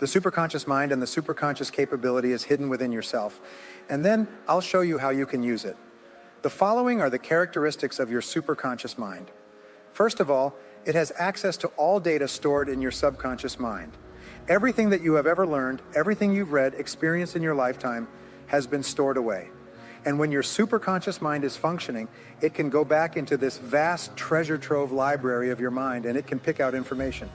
The superconscious mind and the superconscious capability is hidden within yourself. And then I'll show you how you can use it. The following are the characteristics of your superconscious mind. First of all, it has access to all data stored in your subconscious mind. Everything that you have ever learned, everything you've read, experienced in your lifetime has been stored away. And when your superconscious mind is functioning, it can go back into this vast treasure trove library of your mind, and it can pick out information.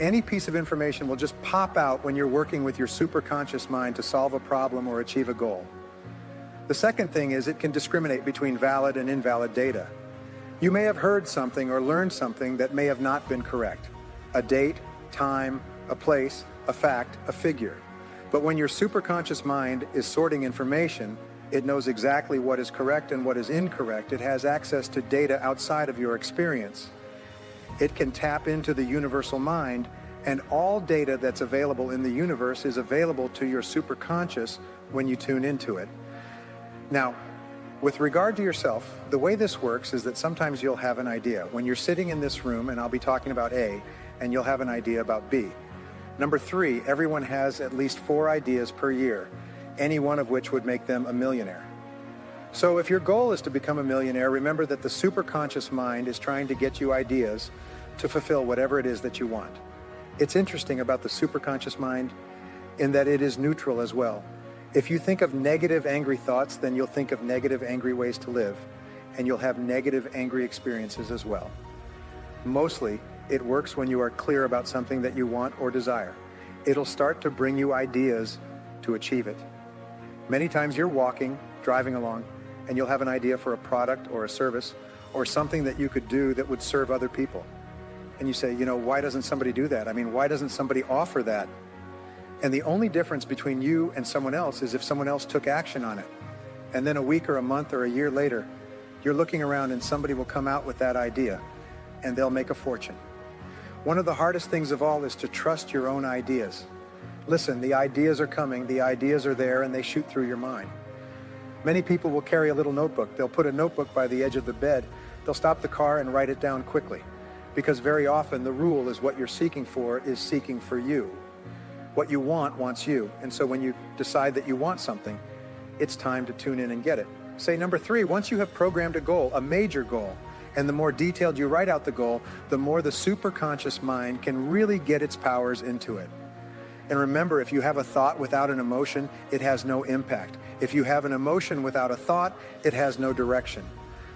Any piece of information will just pop out when you're working with your superconscious mind to solve a problem or achieve a goal. The second thing is it can discriminate between valid and invalid data. You may have heard something or learned something that may have not been correct. A date, time, a place, a fact, a figure. But when your superconscious mind is sorting information, it knows exactly what is correct and what is incorrect. It has access to data outside of your experience. It can tap into the universal mind, and all data that's available in the universe is available to your superconscious when you tune into it. Now, with regard to yourself, the way this works is that sometimes you'll have an idea. When you're sitting in this room, and I'll be talking about A, and you'll have an idea about B. Number 3, everyone has at least 4 ideas per year, any one of which would make them a millionaire. So if your goal is to become a millionaire, remember that the superconscious mind is trying to get you ideas to fulfill whatever it is that you want. It's interesting about the superconscious mind in that it is neutral as well. If you think of negative, angry thoughts, then you'll think of negative, angry ways to live, and you'll have negative, angry experiences as well. Mostly, it works when you are clear about something that you want or desire. It'll start to bring you ideas to achieve it. Many times you're walking, driving along, and you'll have an idea for a product or a service or something that you could do that would serve other people. And you say, why doesn't somebody do that? I mean, why doesn't somebody offer that? And the only difference between you and someone else is if someone else took action on it. And then a week or a month or a year later, you're looking around and somebody will come out with that idea and they'll make a fortune. One of the hardest things of all is to trust your own ideas. Listen, the ideas are coming, the ideas are there, and they shoot through your mind. Many people will carry a little notebook. They'll put a notebook by the edge of the bed. They'll stop the car and write it down quickly. Because very often the rule is what you're seeking for is seeking for you. What you want wants you. And so when you decide that you want something, it's time to tune in and get it. Say number 3, once you have programmed a goal, a major goal, and the more detailed you write out the goal, the more the superconscious mind can really get its powers into it. And remember, if you have a thought without an emotion, it has no impact. If you have an emotion without a thought, it has no direction.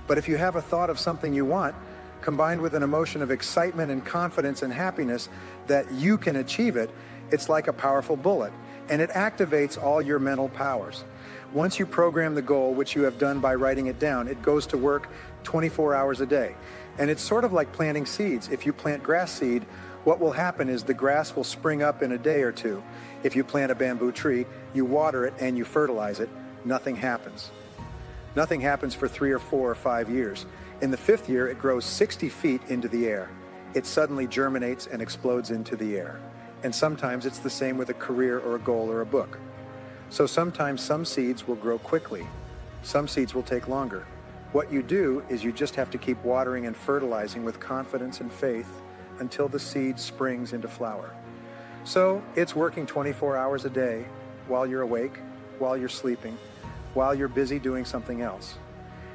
But if you have a thought of something you want, combined with an emotion of excitement and confidence and happiness that you can achieve it, it's like a powerful bullet, and it activates all your mental powers. Once you program the goal, which you have done by writing it down, it goes to work 24 hours a day. And it's sort of like planting seeds. If you plant grass seed, what will happen is the grass will spring up in a day or two. If you plant a bamboo tree, you water it and you fertilize it, nothing happens. Nothing happens for 3 or 4 or 5 years. In the 5th year, it grows 60 feet into the air. It suddenly germinates and explodes into the air. And sometimes it's the same with a career or a goal or a book. So sometimes some seeds will grow quickly. Some seeds will take longer. What you do is you just have to keep watering and fertilizing with confidence and faith until the seed springs into flower. So it's working 24 hours a day while you're awake, while you're sleeping, while you're busy doing something else.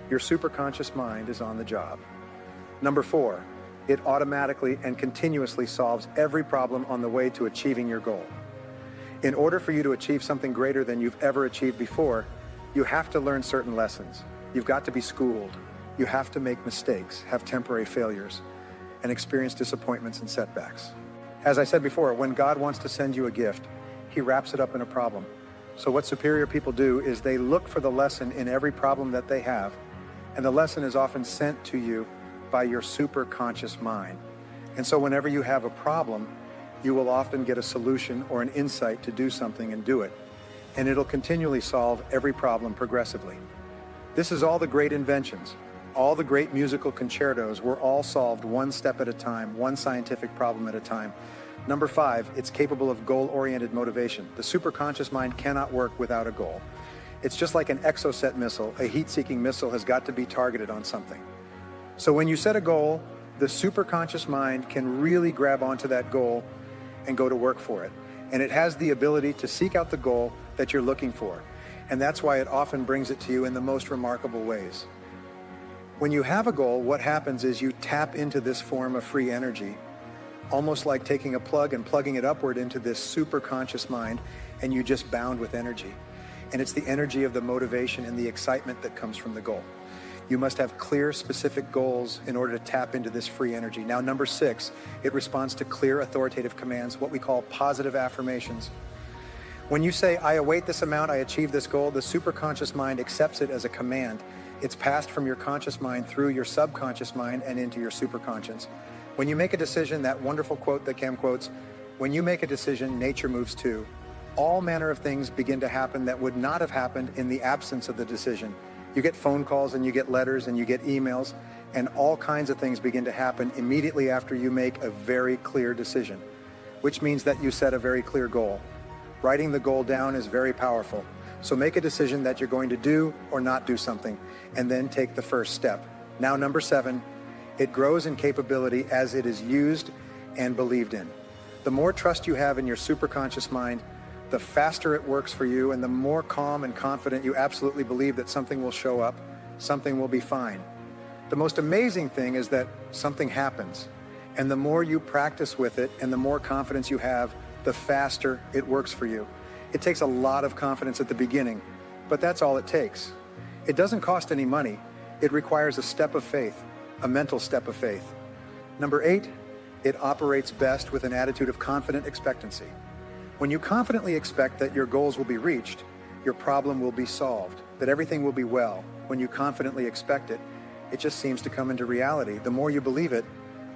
Your superconscious mind is on the job. Number 4, it automatically and continuously solves every problem on the way to achieving your goal. In order for you to achieve something greater than you've ever achieved before, you have to learn certain lessons. You've got to be schooled. You have to make mistakes, have temporary failures, and experience disappointments and setbacks. As I said before, when God wants to send you a gift, he wraps it up in a problem. So what superior people do is they look for the lesson in every problem that they have, and the lesson is often sent to you by your superconscious mind. And so whenever you have a problem, you will often get a solution or an insight to do something and do it. And it'll continually solve every problem progressively. This is all the great inventions. All the great musical concertos were all solved one step at a time, one scientific problem at a time. Number 5, it's capable of goal-oriented motivation. The superconscious mind cannot work without a goal. It's just like an exocet missile. A heat-seeking missile has got to be targeted on something. So when you set a goal, the superconscious mind can really grab onto that goal and go to work for it. and it has the ability to seek out the goal that you're looking for. And that's why it often brings it to you in the most remarkable ways. When you have a goal, what happens is you tap into this form of free energy, almost like taking a plug and plugging it upward into this super conscious mind, and you just bound with energy. And it's the energy of the motivation and the excitement that comes from the goal. You must have clear, specific goals in order to tap into this free energy. Now, number 6, it responds to clear, authoritative commands, what we call positive affirmations. When you say, I await this amount, I achieve this goal, the superconscious mind accepts it as a command. It's passed from your conscious mind through your subconscious mind and into your superconscious. When you make a decision, that wonderful quote that Cam quotes, when you make a decision, nature moves too. All manner of things begin to happen that would not have happened in the absence of the decision. You get phone calls and you get letters and you get emails, and all kinds of things begin to happen immediately after you make a very clear decision, which means that you set a very clear goal. Writing the goal down is very powerful. So make a decision that you're going to do or not do something, and then take the first step. Now, number 7, it grows in capability as it is used and believed in. The more trust you have in your superconscious mind, the faster it works for you, and the more calm and confident you absolutely believe that something will show up, something will be fine. The most amazing thing is that something happens, and the more you practice with it and the more confidence you have, the faster it works for you. It takes a lot of confidence at the beginning, but that's all it takes. It doesn't cost any money. It requires a step of faith, a mental step of faith. Number 8, it operates best with an attitude of confident expectancy. When you confidently expect that your goals will be reached, your problem will be solved, that everything will be well. When you confidently expect it, it just seems to come into reality. The more you believe it,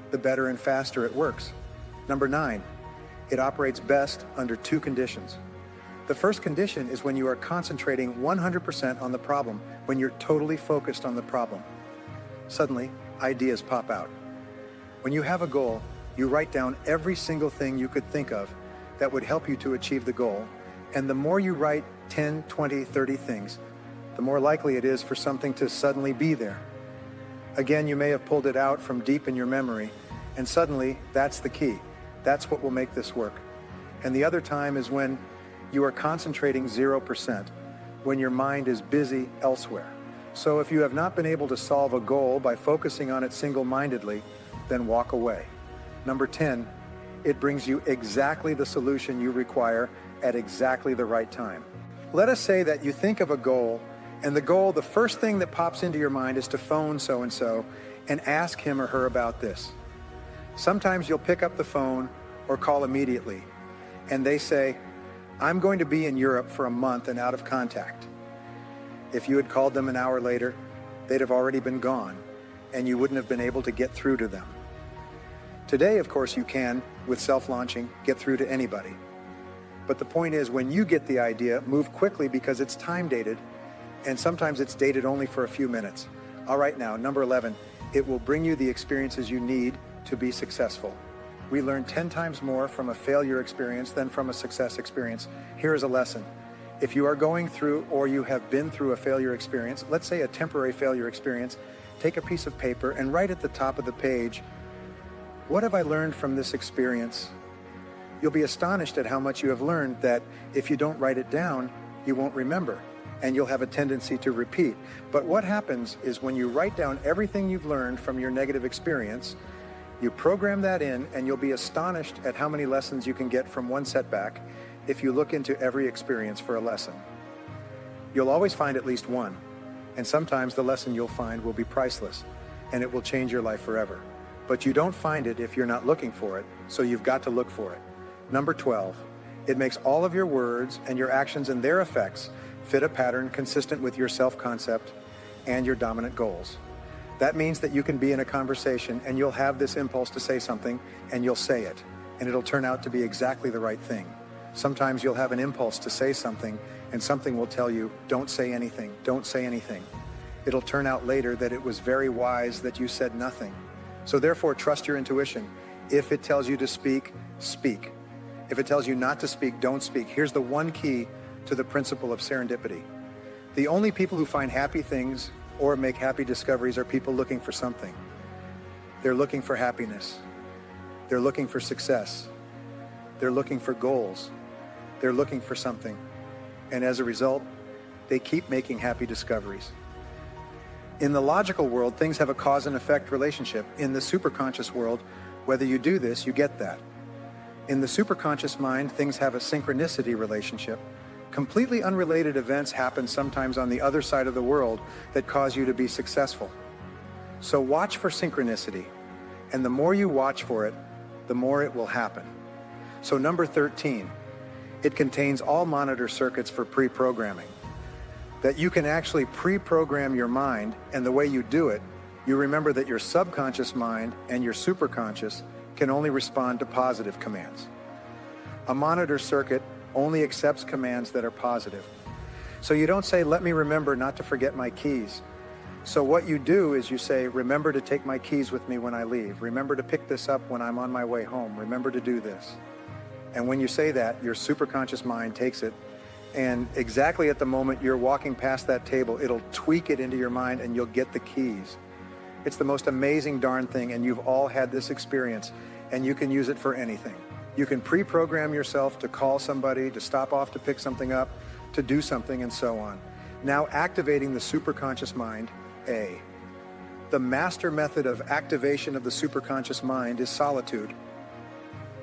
the better and faster it works. Number 9, it operates best under 2 conditions. The first condition is when you are concentrating 100% on the problem, when you're totally focused on the problem. Suddenly, ideas pop out. When you have a goal, you write down every single thing you could think of that would help you to achieve the goal. And the more you write 10, 20, 30 things, the more likely it is for something to suddenly be there. Again, you may have pulled it out from deep in your memory, and suddenly that's the key. That's what will make this work. And the other time is when you are concentrating 0%, when your mind is busy elsewhere. So if you have not been able to solve a goal by focusing on it single-mindedly, then walk away. Number 10, it brings you exactly the solution you require at exactly the right time. Let us say that you think of a goal, and the first thing that pops into your mind is to phone so-and-so and ask him or her about this. Sometimes you'll pick up the phone or call immediately, and they say, I'm going to be in Europe for a month and out of contact. If you had called them an hour later, they'd have already been gone, and you wouldn't have been able to get through to them. Today, of course, you can, with self-launching, get through to anybody. But the point is, when you get the idea, move quickly because it's time-dated, and sometimes it's dated only for a few minutes. All right, now, number 11, it will bring you the experiences you need to be successful. We learn 10 times more from a failure experience than from a success experience. Here is a lesson. If you are going through or you have been through a failure experience, let's say a temporary failure experience, take a piece of paper and write at the top of the page, what have I learned from this experience? You'll be astonished at how much you have learned that if you don't write it down, you won't remember, and you'll have a tendency to repeat. But what happens is when you write down everything you've learned from your negative experience, you program that in, and you'll be astonished at how many lessons you can get from one setback if you look into every experience for a lesson. You'll always find at least one, and sometimes the lesson you'll find will be priceless, and it will change your life forever. But you don't find it if you're not looking for it, so you've got to look for it. Number 12, it makes all of your words and your actions and their effects fit a pattern consistent with your self-concept and your dominant goals. That means that you can be in a conversation and you'll have this impulse to say something and you'll say it, and it'll turn out to be exactly the right thing. Sometimes you'll have an impulse to say something and something will tell you, don't say anything, don't say anything. It'll turn out later that it was very wise that you said nothing. So therefore, trust your intuition. If it tells you to speak, speak. If it tells you not to speak, don't speak. Here's the one key to the principle of serendipity. The only people who find happy things or make happy discoveries are people looking for something. They're looking for happiness. They're looking for success. They're looking for goals. They're looking for something. And as a result, they keep making happy discoveries. In the logical world, things have a cause and effect relationship. In the superconscious world, whether you do this, you get that. In the superconscious mind, things have a synchronicity relationship. Completely unrelated events happen sometimes on the other side of the world that cause you to be successful. So watch for synchronicity. And the more you watch for it, the more it will happen. So number 13, it contains all monitor circuits for pre-programming. That you can actually pre-program your mind, and the way you do it, you remember that your subconscious mind and your superconscious can only respond to positive commands. A monitor circuit only accepts commands that are positive. So you don't say, let me remember not to forget my keys. So what you do is you say, remember to take my keys with me when I leave. Remember to pick this up when I'm on my way home. Remember to do this. And when you say that, your superconscious mind takes it, and exactly at the moment you're walking past that table, it'll tweak it into your mind and you'll get the keys. It's the most amazing darn thing, and you've all had this experience, and you can use it for anything. You can pre-program yourself to call somebody, to stop off to pick something up, to do something, and so on. Now activating the superconscious mind, A. The master method of activation of the superconscious mind is solitude.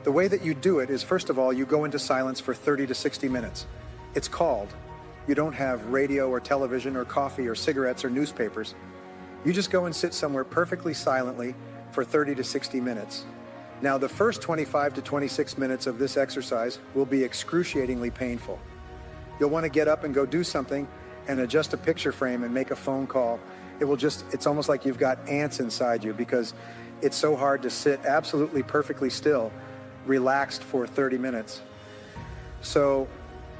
The way that you do it is, first of all, you go into silence for 30 to 60 minutes. It's called. You don't have radio or television or coffee or cigarettes or newspapers. You just go and sit somewhere perfectly silently for 30 to 60 minutes. Now, the first 25 to 26 minutes of this exercise will be excruciatingly painful. You'll want to get up and go do something and adjust a picture frame and make a phone call. It's almost like you've got ants inside you, because it's so hard to sit absolutely perfectly still, relaxed for 30 minutes. So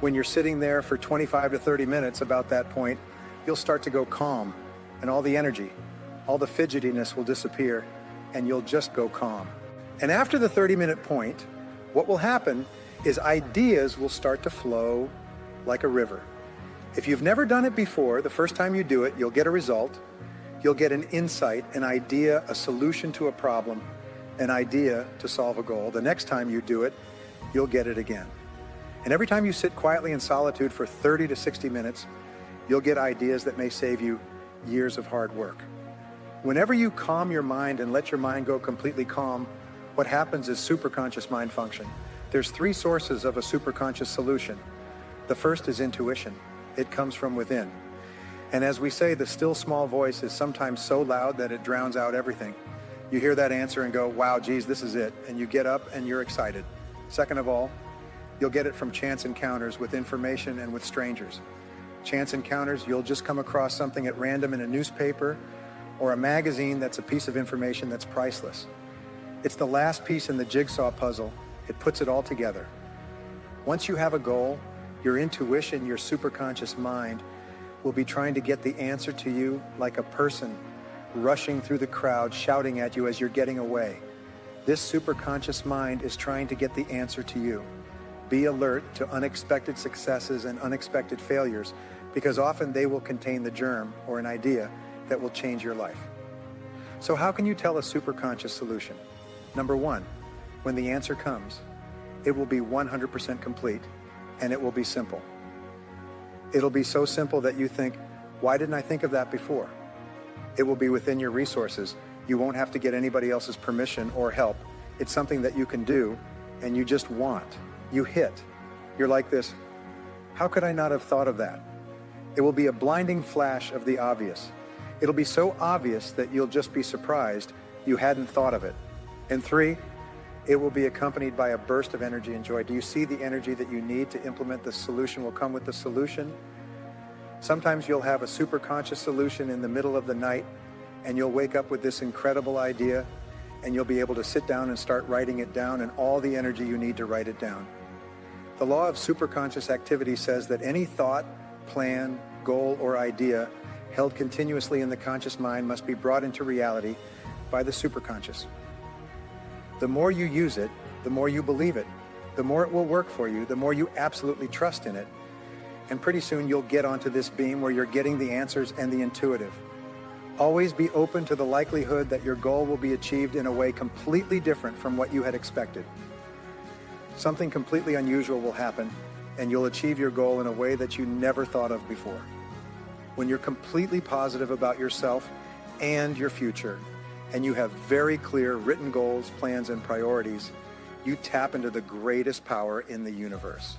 when you're sitting there for 25 to 30 minutes, about that point, you'll start to go calm, and all the energy, all the fidgetiness will disappear, and you'll just go calm. And after the 30-minute point, what will happen is ideas will start to flow like a river. If you've never done it before, the first time you do it, you'll get a result. You'll get an insight, an idea, a solution to a problem, an idea to solve a goal. The next time you do it, you'll get it again. And every time you sit quietly in solitude for 30 to 60 minutes, you'll get ideas that may save you years of hard work. Whenever you calm your mind and let your mind go completely calm, what happens is superconscious mind function. There's 3 sources of a superconscious solution. The first is intuition. It comes from within. And as we say, the still small voice is sometimes so loud that it drowns out everything. You hear that answer and go, wow, geez, this is it. And you get up and you're excited. Second of all, you'll get it from chance encounters with information and with strangers. Chance encounters, you'll just come across something at random in a newspaper or a magazine that's a piece of information that's priceless. It's the last piece in the jigsaw puzzle. It puts it all together. Once you have a goal, your intuition, your superconscious mind, will be trying to get the answer to you like a person rushing through the crowd, shouting at you as you're getting away. This superconscious mind is trying to get the answer to you. Be alert to unexpected successes and unexpected failures, because often they will contain the germ or an idea that will change your life. So how can you tell a superconscious solution? Number 1, when the answer comes, it will be 100% complete, and it will be simple. It'll be so simple that you think, why didn't I think of that before? It will be within your resources. You won't have to get anybody else's permission or help. It's something that you can do, and you just want. You hit. You're like this, how could I not have thought of that? It will be a blinding flash of the obvious. It'll be so obvious that you'll just be surprised you hadn't thought of it. And 3, it will be accompanied by a burst of energy and joy. Do you see the energy that you need to implement the solution will come with the solution? Sometimes you'll have a superconscious solution in the middle of the night, and you'll wake up with this incredible idea, and you'll be able to sit down and start writing it down, and all the energy you need to write it down. The law of superconscious activity says that any thought, plan, goal, or idea held continuously in the conscious mind must be brought into reality by the superconscious. The more you use it, the more you believe it, the more it will work for you, the more you absolutely trust in it. And pretty soon you'll get onto this beam where you're getting the answers and the intuitive. Always be open to the likelihood that your goal will be achieved in a way completely different from what you had expected. something completely unusual will happen, and you'll achieve your goal in a way that you never thought of before. When you're completely positive about yourself and your future, and you have very clear written goals, plans, and priorities, you tap into the greatest power in the universe.